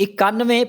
91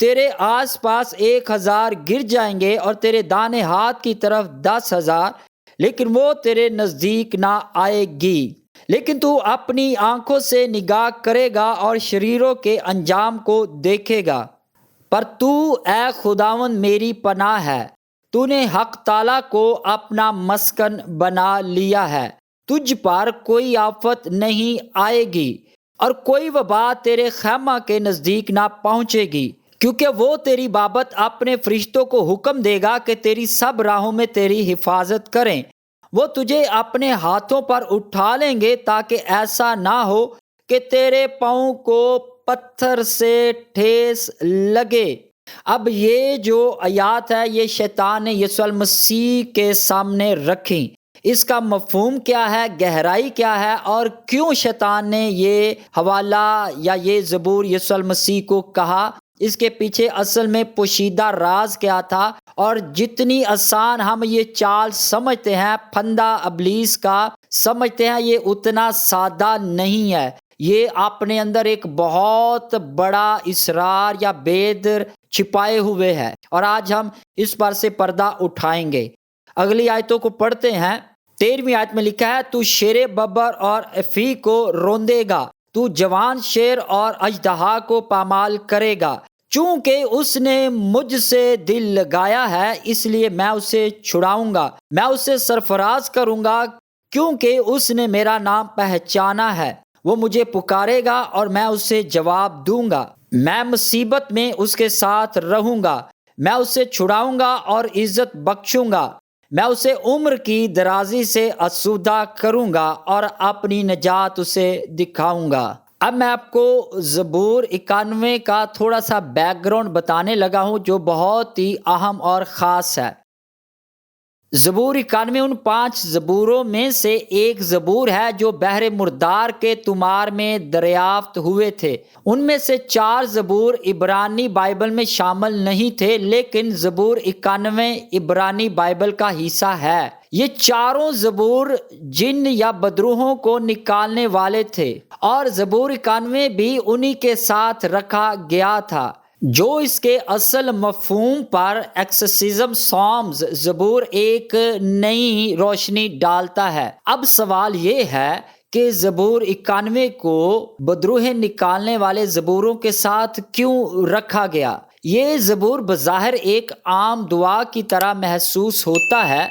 تیرے آس پاس 1,000 گر جائیں گے اور تیرے دانے ہاتھ کی طرف 10,000، لیکن وہ تیرے نزدیک نہ آئے گی۔ لیکن تو اپنی آنکھوں سے نگاہ کرے گا اور شریروں کے انجام کو دیکھے گا۔ پر تو اے خداوند میری پناہ ہے، تو نے حق تعالیٰ کو اپنا مسکن بنا لیا ہے۔ تجھ پر کوئی آفت نہیں آئے گی اور کوئی وبا تیرے خیمہ کے نزدیک نہ پہنچے گی، کیونکہ وہ تیری بابت اپنے فرشتوں کو حکم دے گا کہ تیری سب راہوں میں تیری حفاظت کریں۔ وہ تجھے اپنے ہاتھوں پر اٹھا لیں گے تاکہ ایسا نہ ہو کہ تیرے پاؤں کو پتھر سے ٹھیس لگے۔ اب یہ جو آیات ہے یہ شیطان نے یسوع المسیح کے سامنے رکھی۔ اس کا مفہوم کیا ہے، گہرائی کیا ہے، اور کیوں شیطان نے یہ حوالہ یا یہ زبور یسوع المسیح کو کہا؟ اس کے پیچھے اصل میں پوشیدہ راز کیا تھا؟ اور جتنی آسان ہم یہ چال سمجھتے ہیں، پھندا ابلیس کا سمجھتے ہیں، یہ اتنا سادہ نہیں ہے۔ یہ اپنے اندر ایک بہت بڑا اسرار یا بید چھپائے ہوئے ہے، اور آج ہم اس پر سے پردہ اٹھائیں گے۔ اگلی آیتوں کو پڑھتے ہیں۔ 13ویں آیت میں لکھا ہے، تو شیر ببر اور افی کو روندے گا، تو جوان شیر اور اژدہا کو پامال کرے گا۔ چونکہ اس نے مجھ سے دل لگایا ہے، اس لیے میں اسے چھڑاؤں گا، میں اسے سرفراز کروں گا، کیونکہ اس نے میرا نام پہچانا ہے۔ وہ مجھے پکارے گا اور میں اسے جواب دوں گا۔ میں مصیبت میں اس کے ساتھ رہوں گا، میں اسے چھڑاؤں گا اور عزت بخشوں گا۔ میں اسے عمر کی درازی سے آسودہ کروں گا اور اپنی نجات اسے دکھاؤں گا۔ اب میں آپ کو زبور 91 کا تھوڑا سا بیک گراؤنڈ بتانے لگا ہوں جو بہت ہی اہم اور خاص ہے۔ زبور 91 ان 5 زبوروں میں سے ایک زبور ہے جو بحر مردار کے طمار میں دریافت ہوئے تھے۔ ان میں سے 4 زبور عبرانی بائبل میں شامل نہیں تھے، لیکن زبور 91 عبرانی بائبل کا حصہ ہے۔ یہ چاروں زبور جن یا بدروحوں کو نکالنے والے تھے، اور زبور 91 بھی انہی کے ساتھ رکھا گیا تھا، جو اس کے اصل مفہوم پر ایکسسزم سامز زبور ایک نئی روشنی ڈالتا ہے۔ اب سوال یہ ہے کہ زبور 91 کو بدروح نکالنے والے زبوروں کے ساتھ کیوں رکھا گیا؟ یہ زبور بظاہر ایک عام دعا کی طرح محسوس ہوتا ہے۔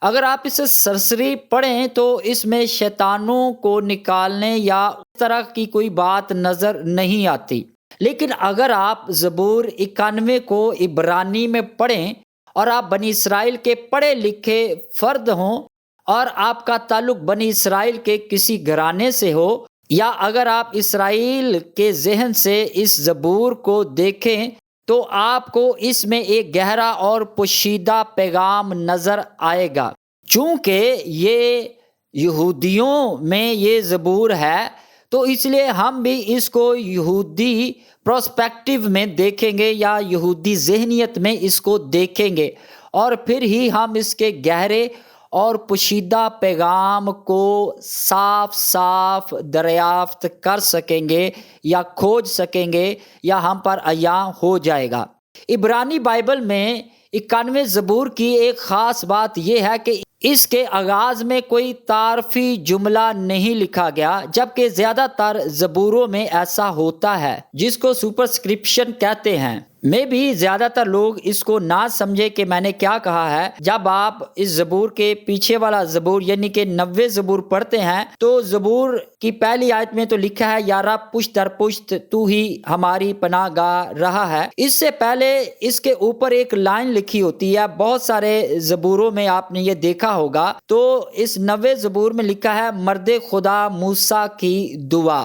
اگر آپ اسے سرسری پڑھیں تو اس میں شیطانوں کو نکالنے یا اس طرح کی کوئی بات نظر نہیں آتی، لیکن اگر آپ زبور 91 کو عبرانی میں پڑھیں اور آپ بنی اسرائیل کے پڑھے لکھے فرد ہوں اور آپ کا تعلق بنی اسرائیل کے کسی گھرانے سے ہو، یا اگر آپ اسرائیل کے ذہن سے اس زبور کو دیکھیں تو آپ کو اس میں ایک گہرا اور پوشیدہ پیغام نظر آئے گا۔ چونکہ یہ یہودیوں میں یہ زبور ہے تو اس لیے ہم بھی اس کو یہودی پرسپیکٹیو میں دیکھیں گے یا یہودی ذہنیت میں اس کو دیکھیں گے، اور پھر ہی ہم اس کے گہرے اور پوشیدہ پیغام کو صاف صاف دریافت کر سکیں گے یا کھوج سکیں گے، یا ہم پر عیاں ہو جائے گا۔ عبرانی بائبل میں 91 زبور کی ایک خاص بات یہ ہے کہ اس کے آغاز میں کوئی تعارفی جملہ نہیں لکھا گیا، جبکہ زیادہ تر زبوروں میں ایسا ہوتا ہے، جس کو سپرسکرپشن کہتے ہیں۔ میں بھی زیادہ تر لوگ اس کو نہ سمجھے کہ میں نے کیا کہا ہے۔ جب آپ اس زبور کے پیچھے والا زبور یعنی کہ 90 زبور پڑھتے ہیں تو زبور کی پہلی آیت میں تو لکھا ہے، یا رب پشت در پشت تو ہی ہماری پناہ گاہ رہا ہے۔ اس سے پہلے اس کے اوپر ایک لائن لکھی ہوتی ہے، بہت سارے زبوروں میں آپ نے یہ دیکھا ہوگا۔ تو اس 90 زبور میں لکھا ہے، مرد خدا موسیٰ کی دعا۔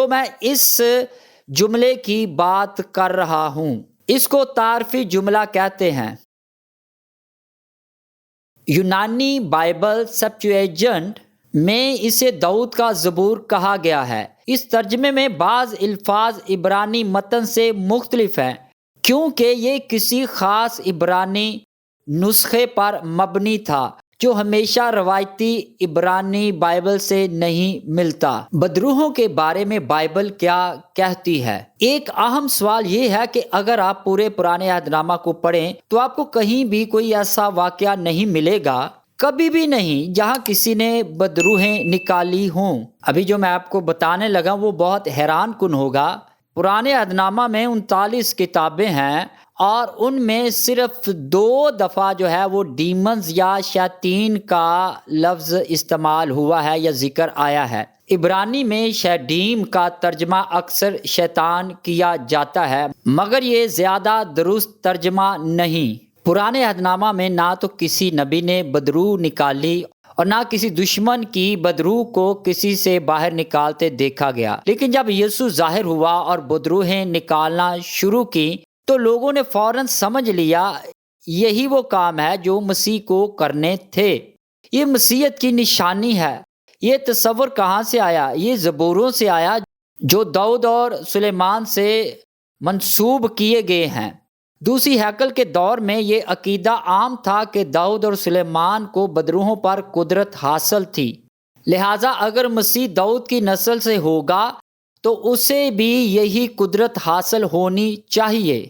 میں اس جملے کی بات کر رہا ہوں۔ اس کو تعارفی جملہ کہتے ہیں۔ یونانی بائبل سیپچوئنٹ میں اسے داؤد کا زبور کہا گیا ہے۔ اس ترجمے میں بعض الفاظ عبرانی متن سے مختلف ہیں، کیونکہ یہ کسی خاص عبرانی نسخے پر مبنی تھا۔ جو ہمیشہ روایتی عبرانی بائبل سے نہیں ملتا۔ بدروحوں کے بارے میں بائبل کیا کہتی ہے؟ ایک اہم سوال یہ ہے کہ اگر آپ پورے پرانے عہد نامہ کو پڑھیں تو آپ کو کہیں بھی کوئی ایسا واقعہ نہیں ملے گا، کبھی بھی نہیں، جہاں کسی نے بدروحیں نکالی ہوں۔ ابھی جو میں آپ کو بتانے لگا وہ بہت حیران کن ہوگا۔ پرانے عہد نامہ میں 39 کتابیں ہیں اور ان میں صرف 2 دفعہ جو ہے وہ ڈیمنز یا شیاطین کا لفظ استعمال ہوا ہے یا ذکر آیا ہے۔ عبرانی میں شیڈیم کا ترجمہ اکثر شیطان کیا جاتا ہے، مگر یہ زیادہ درست ترجمہ نہیں۔ پرانے عہد نامہ میں نہ تو کسی نبی نے بدروح نکالی اور نہ کسی دشمن کی بدروح کو کسی سے باہر نکالتے دیکھا گیا، لیکن جب یسوع ظاہر ہوا اور بدروحیں نکالنا شروع کی تو لوگوں نے فوراً سمجھ لیا یہی وہ کام ہے جو مسیح کو کرنے تھے۔ یہ مسیحیت کی نشانی ہے۔ یہ تصور کہاں سے آیا؟ یہ زبوروں سے آیا جو داؤد اور سلیمان سے منسوب کیے گئے ہیں۔ دوسری ہیکل کے دور میں یہ عقیدہ عام تھا کہ داؤد اور سلیمان کو بدروحوں پر قدرت حاصل تھی، لہٰذا اگر مسیح داؤد کی نسل سے ہوگا تو اسے بھی یہی قدرت حاصل ہونی چاہیے۔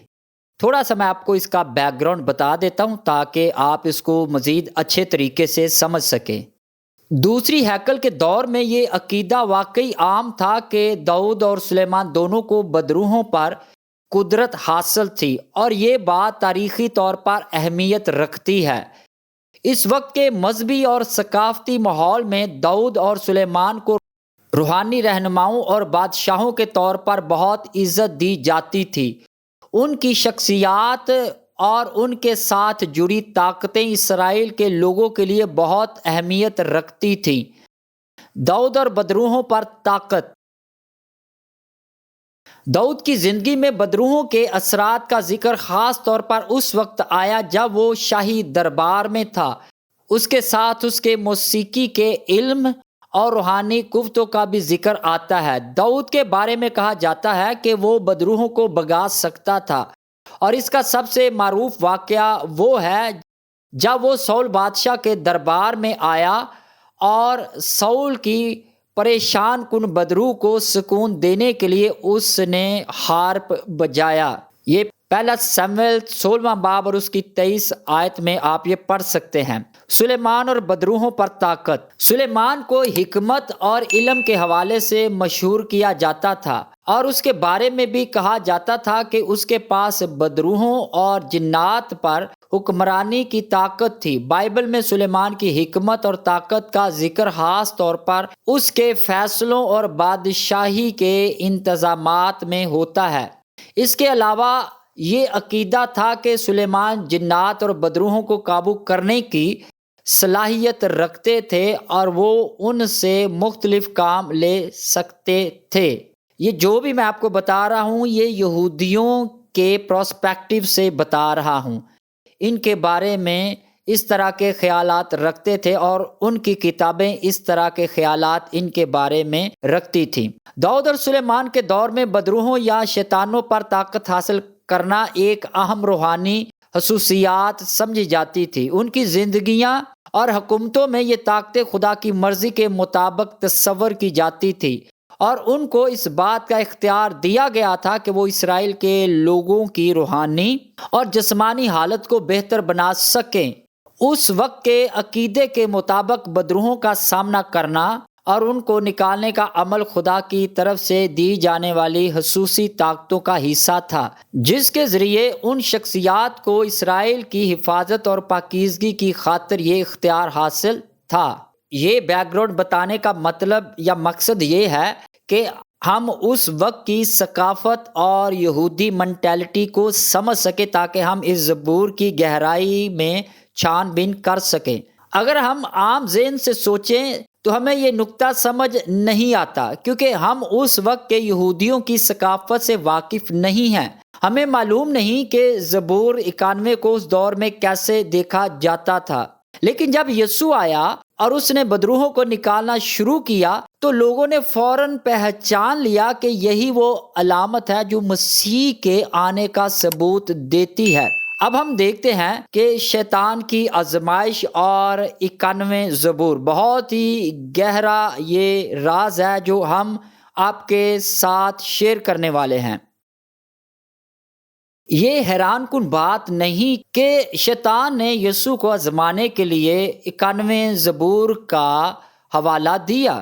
تھوڑا سا میں آپ کو اس کا بیک گراؤنڈ بتا دیتا ہوں تاکہ آپ اس کو مزید اچھے طریقے سے سمجھ سکیں۔ دوسری ہیکل کے دور میں یہ عقیدہ واقعی عام تھا کہ داؤد اور سلیمان دونوں کو بدروحوں پر قدرت حاصل تھی، اور یہ بات تاریخی طور پر اہمیت رکھتی ہے۔ اس وقت کے مذہبی اور ثقافتی ماحول میں داؤد اور سلیمان کو روحانی رہنماؤں اور بادشاہوں کے طور پر بہت عزت دی جاتی تھی۔ ان کی شخصیات اور ان کے ساتھ جڑی طاقتیں اسرائیل کے لوگوں کے لیے بہت اہمیت رکھتی تھیں۔ داؤد اور بدروحوں پر طاقت۔ داؤد کی زندگی میں بدروحوں کے اثرات کا ذکر خاص طور پر اس وقت آیا جب وہ شاہی دربار میں تھا۔ اس کے ساتھ اس کے موسیقی کے علم اور روحانی قوتوں کا بھی ذکر آتا ہے۔ داؤد کے بارے میں کہا جاتا ہے کہ وہ بدروحوں کو بھگا سکتا تھا، اور اس کا سب سے معروف واقعہ وہ ہے جب وہ سول بادشاہ کے دربار میں آیا اور سول کی پریشان کن بدروح کو سکون دینے کے لیے اس نے ہارپ بجایا۔ یہ پہلا سمویل 16واں باب اور اس کی 23 آیت میں آپ یہ پڑھ سکتے ہیں۔ سلیمان اور بدروحوں پر طاقت۔ سلیمان کو حکمت اور علم کے حوالے سے مشہور کیا جاتا تھا، اور اس کے بارے میں بھی کہا جاتا تھا کہ اس کے پاس بدروحوں اور جنات پر حکمرانی کی طاقت تھی۔ بائبل میں سلیمان کی حکمت اور طاقت کا ذکر خاص طور پر اس کے فیصلوں اور بادشاہی کے انتظامات میں ہوتا ہے۔ اس کے علاوہ یہ عقیدہ تھا کہ سلیمان جنات اور بدروحوں کو قابو کرنے کی صلاحیت رکھتے تھے اور وہ ان سے مختلف کام لے سکتے تھے۔ یہ جو بھی میں آپ کو بتا رہا ہوں یہ یہودیوں کے پرسپیکٹیو سے بتا رہا ہوں۔ ان کے بارے میں اس طرح کے خیالات رکھتے تھے اور ان کی کتابیں اس طرح کے خیالات ان کے بارے میں رکھتی تھیں۔ داؤد اور سلیمان کے دور میں بدروحوں یا شیطانوں پر طاقت حاصل کرنا ایک اہم روحانی خصوصیات سمجھی جاتی تھی۔ ان کی زندگیاں اور حکومتوں میں یہ طاقتیں خدا کی مرضی کے مطابق تصور کی جاتی تھی، اور ان کو اس بات کا اختیار دیا گیا تھا کہ وہ اسرائیل کے لوگوں کی روحانی اور جسمانی حالت کو بہتر بنا سکیں۔ اس وقت کے عقیدے کے مطابق بدروحوں کا سامنا کرنا اور ان کو نکالنے کا عمل خدا کی طرف سے دی جانے والی خصوصی طاقتوں کا حصہ تھا، جس کے ذریعے ان شخصیات کو اسرائیل کی حفاظت اور پاکیزگی کی خاطر یہ اختیار حاصل تھا۔ یہ بیک گراؤنڈ بتانے کا مطلب یا مقصد یہ ہے کہ ہم اس وقت کی ثقافت اور یہودی منٹیلٹی کو سمجھ سکیں تاکہ ہم اس زبور کی گہرائی میں چھان بین کر سکیں۔ اگر ہم عام ذہن سے سوچیں تو ہمیں یہ نقطہ سمجھ نہیں آتا، کیونکہ ہم اس وقت کے یہودیوں کی ثقافت سے واقف نہیں ہیں۔ ہمیں معلوم نہیں کہ زبور 91 کو اس دور میں کیسے دیکھا جاتا تھا، لیکن جب یسوع آیا اور اس نے بدروحوں کو نکالنا شروع کیا تو لوگوں نے فوراً پہچان لیا کہ یہی وہ علامت ہے جو مسیح کے آنے کا ثبوت دیتی ہے۔ اب ہم دیکھتے ہیں کہ شیطان کی آزمائش اور 91 زبور، بہت ہی گہرا یہ راز ہے جو ہم آپ کے ساتھ شیئر کرنے والے ہیں۔ یہ حیران کن بات نہیں کہ شیطان نے یسوع کو آزمانے کے لیے 91 زبور کا حوالہ دیا۔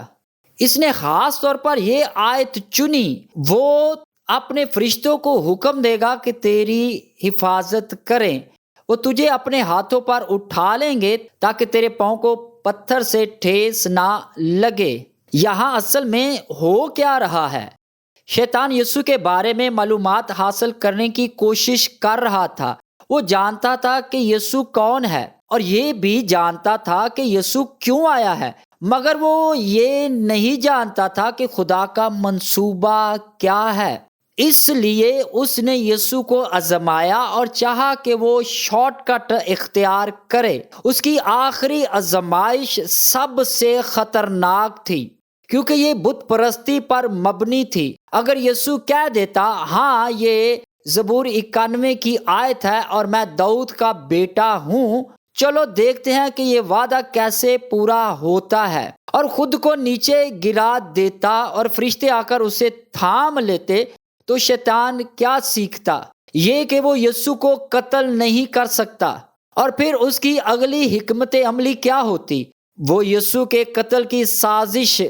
اس نے خاص طور پر یہ آیت چنی، وہ اپنے فرشتوں کو حکم دے گا کہ تیری حفاظت کریں، وہ تجھے اپنے ہاتھوں پر اٹھا لیں گے تاکہ تیرے پاؤں کو پتھر سے ٹھیس نہ لگے۔ یہاں اصل میں ہو کیا رہا ہے؟ شیطان یسوع کے بارے میں معلومات حاصل کرنے کی کوشش کر رہا تھا۔ وہ جانتا تھا کہ یسوع کون ہے اور یہ بھی جانتا تھا کہ یسوع کیوں آیا ہے، مگر وہ یہ نہیں جانتا تھا کہ خدا کا منصوبہ کیا ہے۔ اس لیے اس نے یسوع کو آزمایا اور چاہا کہ وہ شارٹ کٹ اختیار کرے۔ اس کی آخری آزمائش سب سے خطرناک تھی کیونکہ یہ بت پرستی پر مبنی تھی۔ اگر یسوع کہہ دیتا، ہاں یہ زبور 91 کی آیت ہے اور میں داؤد کا بیٹا ہوں، چلو دیکھتے ہیں کہ یہ وعدہ کیسے پورا ہوتا ہے، اور خود کو نیچے گرا دیتا اور فرشتے آ کر اسے تھام لیتے، تو شیطان کیا سیکھتا؟ یہ کہ وہ یسوع کو قتل نہیں کر سکتا۔ اور پھر اس کی اگلی حکمت عملی کیا ہوتی؟ وہ یسوع کے قتل کی سازش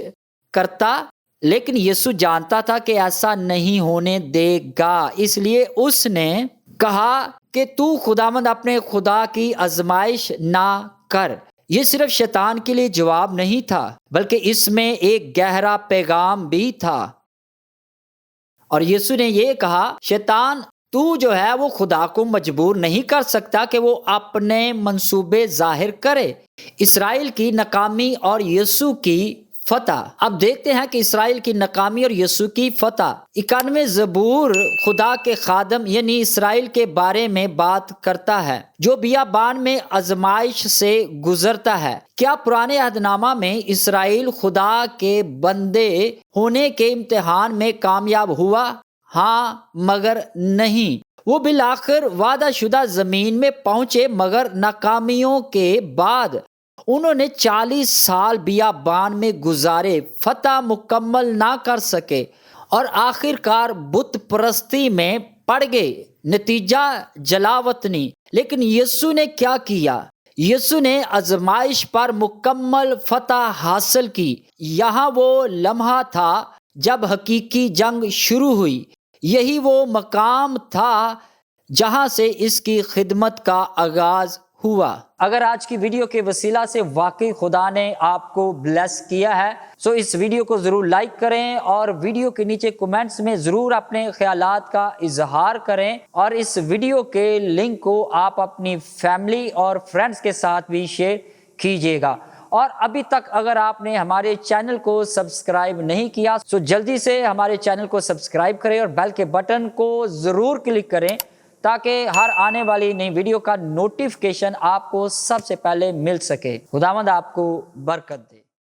کرتا، لیکن یسوع جانتا تھا کہ ایسا نہیں ہونے دے گا، اس لیے اس نے کہا کہ تو خداوند اپنے خدا کی آزمائش نہ کر۔ یہ صرف شیطان کے لیے جواب نہیں تھا، بلکہ اس میں ایک گہرا پیغام بھی تھا۔ اور یسوع نے یہ کہا، شیطان تو جو ہے وہ خدا کو مجبور نہیں کر سکتا کہ وہ اپنے منصوبے ظاہر کرے۔ اسرائیل کی ناکامی اور یسوع کی فتح۔ اب دیکھتے ہیں کہ اسرائیل کی ناکامی اور یسوع کی فتح۔ 91 زبور خدا کے خادم یعنی اسرائیل کے بارے میں بات کرتا ہے جو بیابان میں آزمائش سے گزرتا ہے۔ کیا پرانے عہد نامہ میں اسرائیل خدا کے بندے ہونے کے امتحان میں کامیاب ہوا؟ ہاں، مگر نہیں۔ وہ بالآخر وعدہ شدہ زمین میں پہنچے، مگر ناکامیوں کے بعد انہوں نے 40 سال بیابان میں گزارے، فتح مکمل نہ کر سکے اور آخر کار بت پرستی میں پڑ گئے۔ نتیجہ جلاوطنی۔ لیکن یسوع نے کیا کیا؟ یسوع نے آزمائش پر مکمل فتح حاصل کی۔ یہاں وہ لمحہ تھا جب حقیقی جنگ شروع ہوئی۔ یہی وہ مقام تھا جہاں سے اس کی خدمت کا آغاز ہوا۔ اگر آج کی ویڈیو کے وسیلہ سے واقعی خدا نے آپ کو بلیس کیا ہے، سو اس ویڈیو کو ضرور لائک کریں اور ویڈیو کے نیچے کومنٹس میں ضرور اپنے خیالات کا اظہار کریں، اور اس ویڈیو کے لنک کو آپ اپنی فیملی اور فرینڈز کے ساتھ بھی شیئر کیجیے گا۔ اور ابھی تک اگر آپ نے ہمارے چینل کو سبسکرائب نہیں کیا، سو جلدی سے ہمارے چینل کو سبسکرائب کریں اور بیل کے بٹن کو ضرور کلک کریں تاکہ ہر آنے والی نئی ویڈیو کا نوٹیفیکیشن آپ کو سب سے پہلے مل سکے۔ خداوند آپ کو برکت دے۔